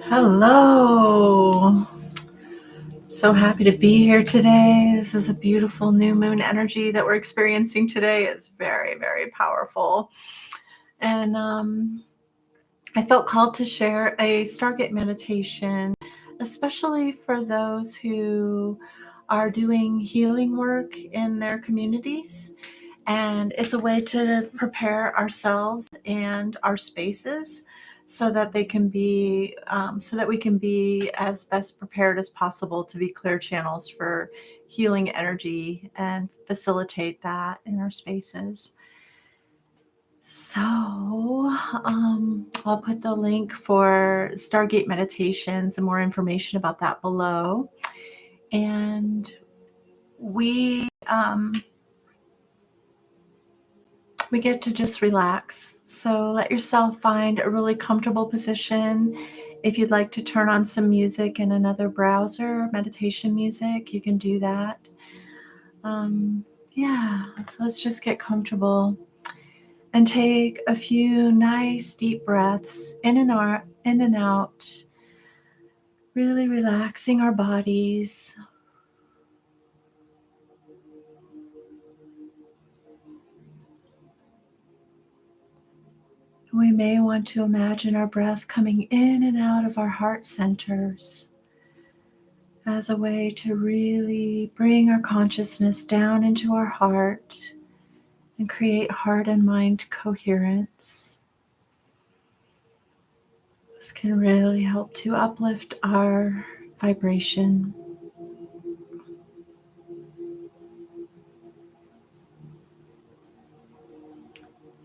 Hello. So happy to be here today. This is a beautiful new moon energy that we're experiencing today. It's very, very powerful. And I felt called to share a Stargate meditation, especially for those who are doing healing work in their communities. And it's a way to prepare ourselves and our spaces so that they can be so that we can be as best prepared as possible to be clear channels for healing energy and facilitate that in our spaces. So I'll put the link for Stargate meditations and more information about that below. And we get to just relax. So let yourself find a really comfortable position. If you'd like to turn on some music in another browser, meditation music, you can do that. So let's just get comfortable and take a few nice deep breaths in and out, really relaxing our bodies. We may want to imagine our breath coming in and out of our heart centers as a way to really bring our consciousness down into our heart and create heart and mind coherence. This can really help to uplift our vibration.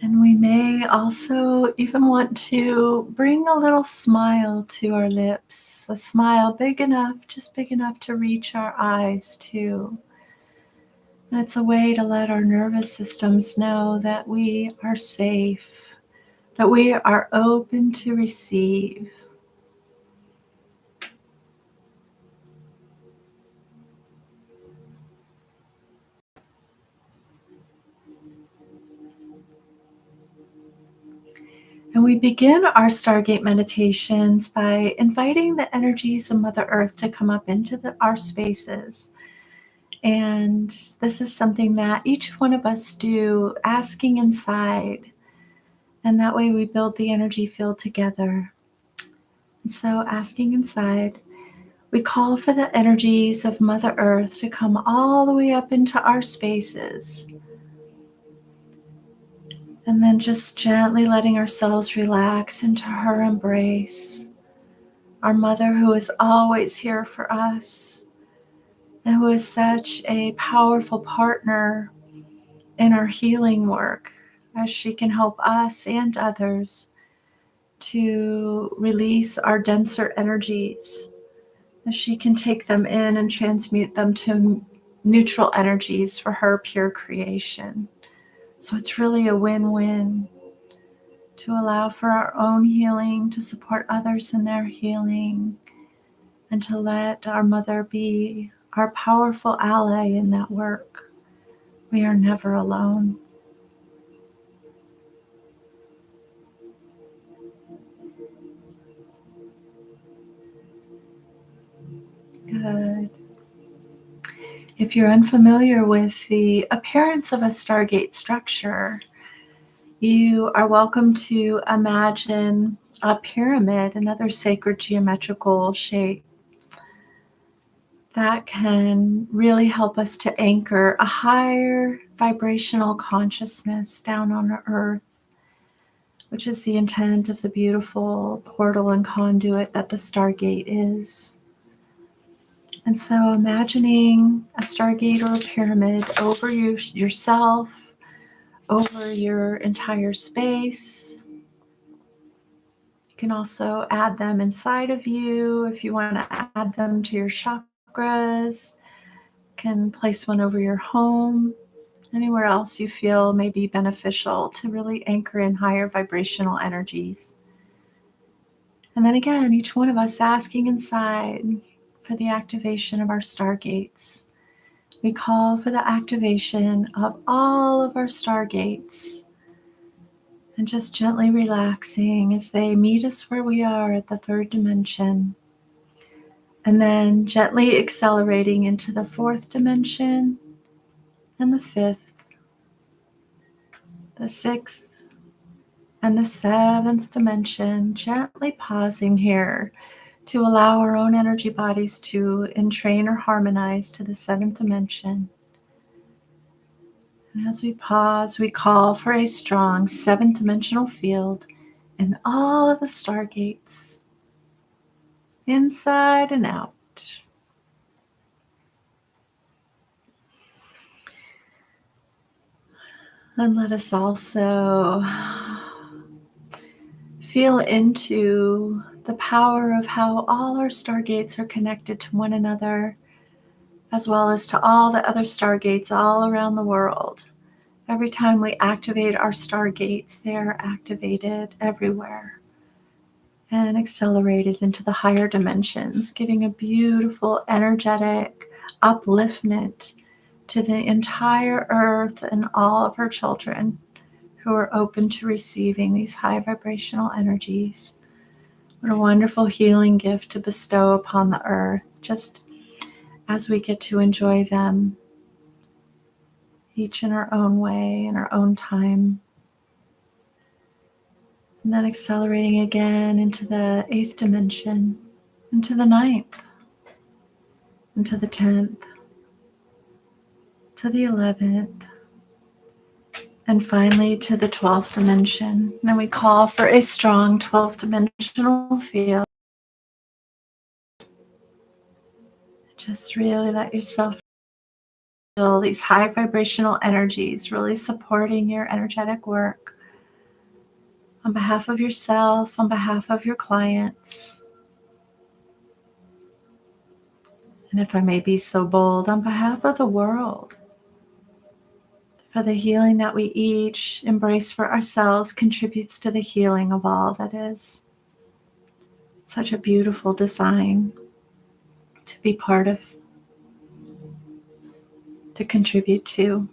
And we may also even want to bring a little smile to our lips, a smile big enough, just big enough to reach our eyes too. And it's a way to let our nervous systems know that we are safe, that we are open to receive. And we begin our Stargate meditations by inviting the energies of Mother Earth to come up into our spaces. And this is something that each one of us do, asking inside. And that way we build the energy field together. And so, asking inside, we call for the energies of Mother Earth to come all the way up into our spaces. And then just gently letting ourselves relax into her embrace. Our mother, who is always here for us and who is such a powerful partner in our healing work, as she can help us and others to release our denser energies, as she can take them in and transmute them to neutral energies for her pure creation. So it's really a win-win to allow for our own healing, to support others in their healing, and to let our mother be our powerful ally in that work. We are never alone. Good. If you're unfamiliar with the appearance of a Stargate structure, you are welcome to imagine a pyramid, another sacred geometrical shape that can really help us to anchor a higher vibrational consciousness down on Earth, which is the intent of the beautiful portal and conduit that the Stargate is. And so imagining a Stargate or a pyramid over yourself, over your entire space. You can also add them inside of you if you want to add them to your chakras. You can place one over your home, anywhere else you feel may be beneficial to really anchor in higher vibrational energies. And then again, each one of us asking inside for the activation of our stargates. We call for the activation of all of our stargates And just gently relaxing as they meet us where we are at the third dimension. And then gently accelerating into the fourth dimension and the fifth, the sixth, and the seventh dimension. Gently pausing here to allow our own energy bodies to entrain or harmonize to the seventh dimension. And as we pause, we call for a strong seventh dimensional field in all of the stargates, inside and out. And let us also feel into the power of how all our stargates are connected to one another, as well as to all the other stargates all around the world. Every time we activate our stargates, they are activated everywhere and accelerated into the higher dimensions, giving a beautiful, energetic upliftment to the entire earth and all of her children who are open to receiving these high vibrational energies. What a wonderful healing gift to bestow upon the earth, just as we get to enjoy them, each in our own way, in our own time. And then accelerating again into the eighth dimension, into the ninth, into the 10th, to the 11th, and finally to the 12th dimension. And we call for a strong 12th dimensional field. Just really let yourself feel these high vibrational energies really supporting your energetic work on behalf of yourself, on behalf of your clients, and if I may be so bold, on behalf of the world. For the healing that we each embrace for ourselves contributes to the healing of all that is. Such a beautiful design to be part of, to contribute to.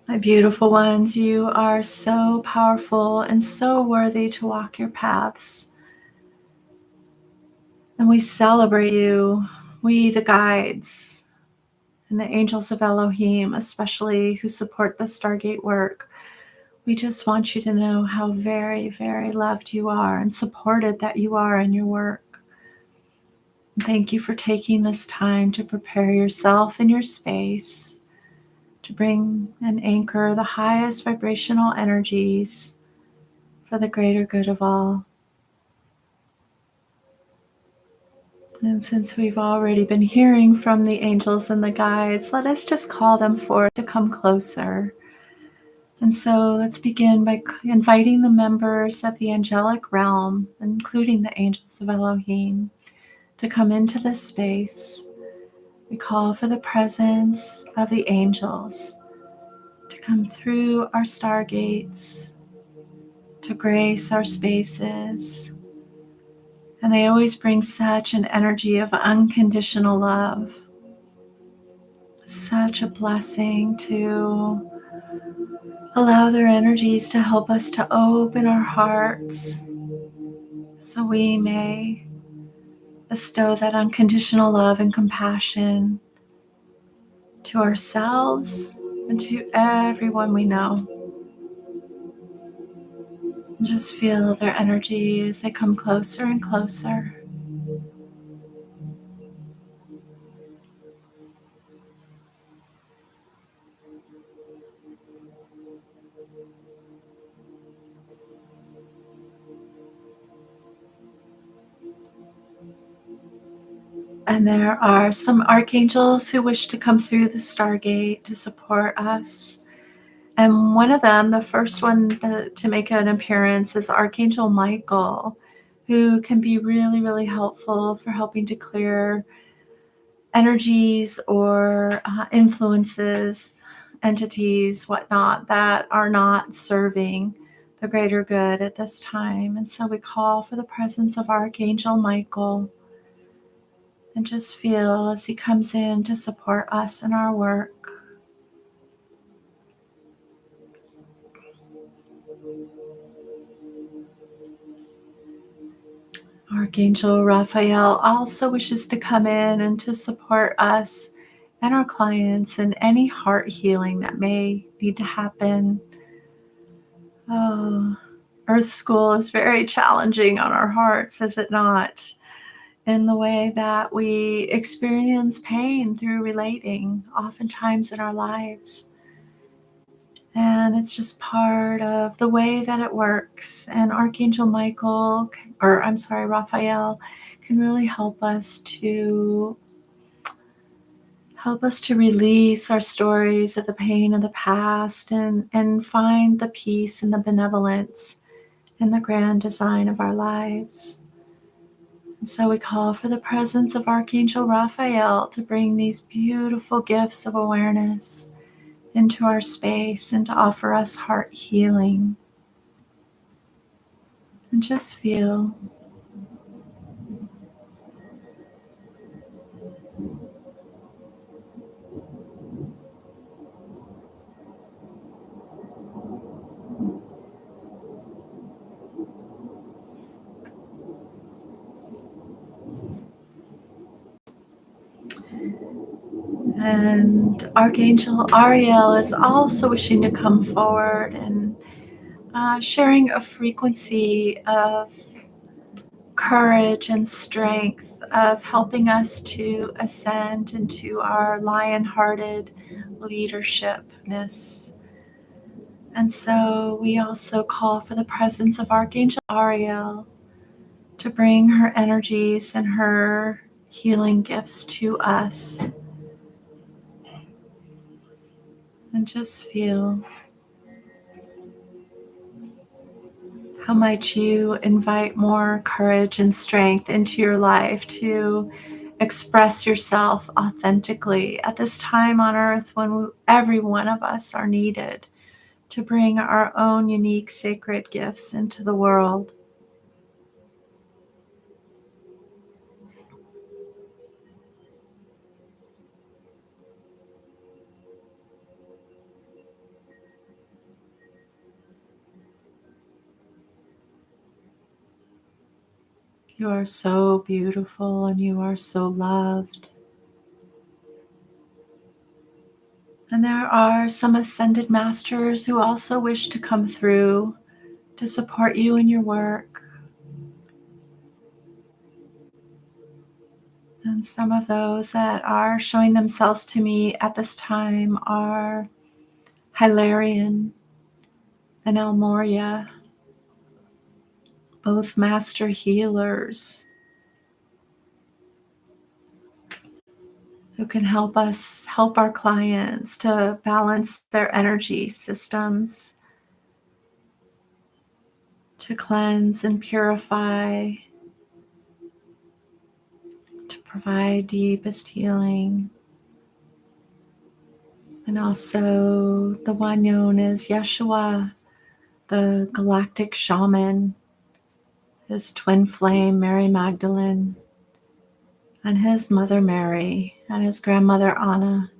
My beautiful ones, you are so powerful and so worthy to walk your paths. And we celebrate you, we the guides and the angels of Elohim, especially who support the Stargate work. We just want you to know how very, very loved you are and supported that you are in your work. Thank you for taking this time to prepare yourself and your space to bring and anchor the highest vibrational energies for the greater good of all. And since we've already been hearing from the angels and the guides, let us just call them forth to come closer. And so let's begin by inviting the members of the angelic realm, including the angels of Elohim, to come into this space. We call for the presence of the angels to come through our stargates, to grace our spaces. And they always bring such an energy of unconditional love. Such a blessing to allow their energies to help us to open our hearts so we may bestow that unconditional love and compassion to ourselves and to everyone we know. Just feel their energy as they come closer and closer. And there are some archangels who wish to come through the Stargate to support us. And one of them, the first one to make an appearance, is Archangel Michael, who can be really, really helpful for helping to clear energies or influences, entities, whatnot, that are not serving the greater good at this time. And so we call for the presence of Archangel Michael and just feel as he comes in to support us in our work. Archangel Raphael also wishes to come in and to support us and our clients in any heart healing that may need to happen. Oh, Earth School is very challenging on our hearts, is it not? In the way that we experience pain through relating, oftentimes in our lives. And it's just part of the way that it works. And Archangel Michael, or I'm sorry, Raphael, can really help us to release our stories of the pain of the past and find the peace and the benevolence in the grand design of our lives. And so we call for the presence of Archangel Raphael to bring these beautiful gifts of awareness into our space and to offer us heart healing. And just feel. And Archangel Ariel is also wishing to come forward and sharing a frequency of courage and strength, of helping us to ascend into our lion-hearted leadershipness. And so we also call for the presence of Archangel Ariel to bring her energies and her healing gifts to us. And just feel, how might you invite more courage and strength into your life to express yourself authentically at this time on earth when every one of us are needed to bring our own unique sacred gifts into the world. You are so beautiful and you are so loved. And there are some ascended masters who also wish to come through to support you in your work. And some of those that are showing themselves to me at this time are Hilarion and Elmoria, both master healers who can help us help our clients to balance their energy systems, to cleanse and purify, to provide deepest healing. And also the one known as Yeshua, the galactic shaman, his twin flame, Mary Magdalene, and his mother Mary, and his grandmother Anna,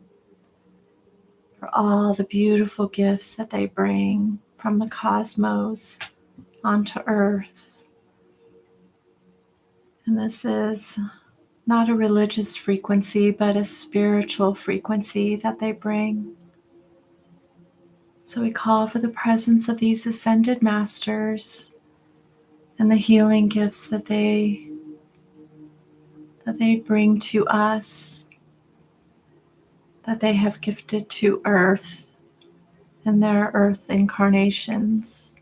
for all the beautiful gifts that they bring from the cosmos onto earth. And this is not a religious frequency, but a spiritual frequency that they bring. So we call for the presence of these ascended masters and the healing gifts that they bring to us, that they have gifted to earth in their earth incarnations.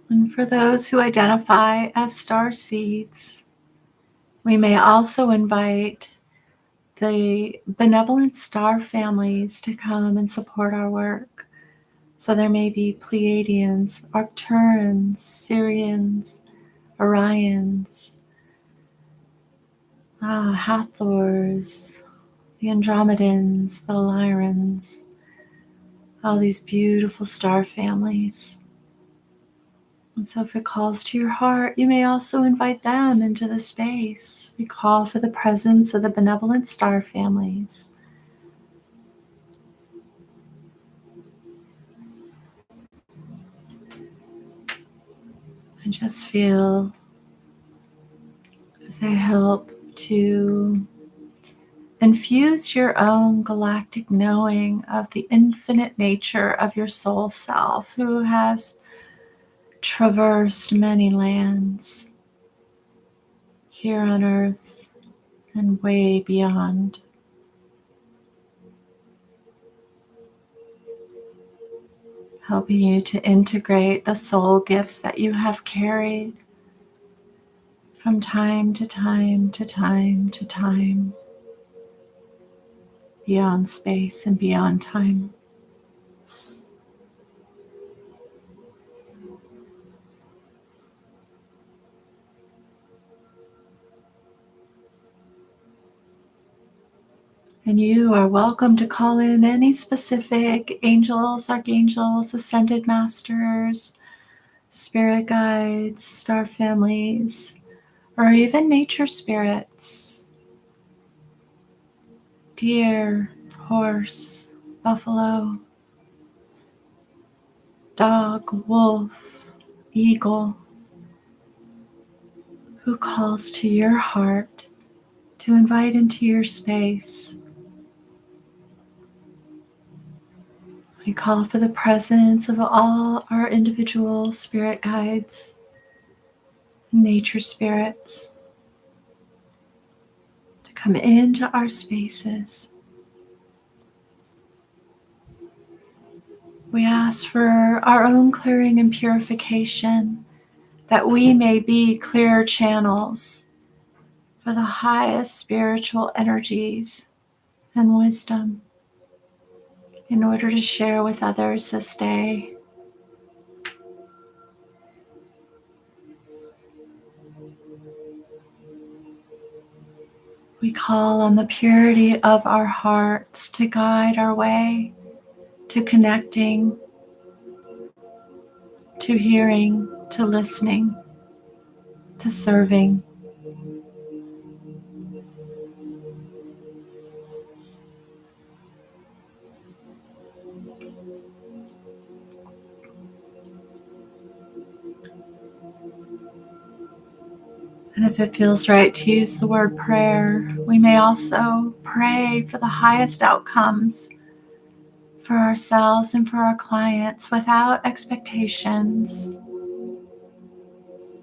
And for those who identify as star seeds, we may also invite the benevolent star families to come and support our work. So there may be Pleiadians, Arcturians, Sirians, Orions, Hathors, the Andromedans, the Lyrans, all these beautiful star families. And so if it calls to your heart, you may also invite them into the space. We call for the presence of the benevolent star families. And just feel as they help to infuse your own galactic knowing of the infinite nature of your soul self, who has traversed many lands here on earth and way beyond, helping you to integrate the soul gifts that you have carried from time to time to time to time, beyond space and beyond time. And you are welcome to call in any specific angels, archangels, ascended masters, spirit guides, star families, or even nature spirits. Deer, horse, buffalo, dog, wolf, eagle, who calls to your heart to invite into your space. We call for the presence of all our individual spirit guides, nature spirits, to come into our spaces. We ask for our own clearing and purification, that we may be clear channels for the highest spiritual energies and wisdom in order to share with others this day. We call on the purity of our hearts to guide our way to connecting, to hearing, to listening, to serving. And if it feels right to use the word prayer, we may also pray for the highest outcomes for ourselves and for our clients without expectations,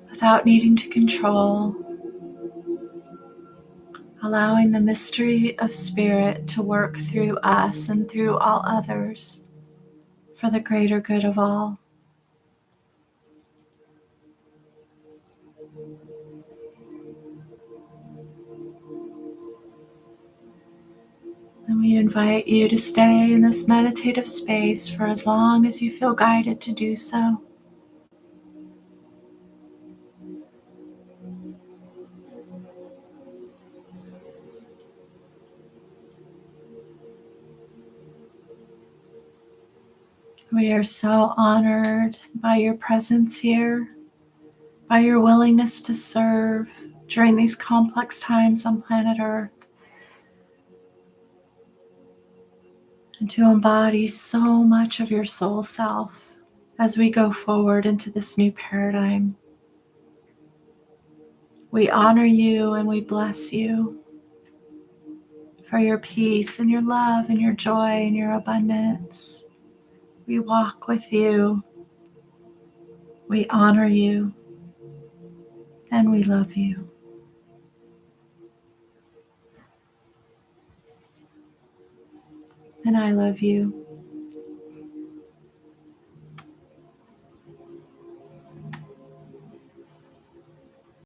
without needing to control, allowing the mystery of spirit to work through us and through all others for the greater good of all. And we invite you to stay in this meditative space for as long as you feel guided to do so. We are so honored by your presence here, by your willingness to serve during these complex times on planet Earth, and to embody so much of your soul self as we go forward into this new paradigm. We honor you and we bless you for your peace and your love and your joy and your abundance. We walk with you, we honor you, and we love you. And I love you.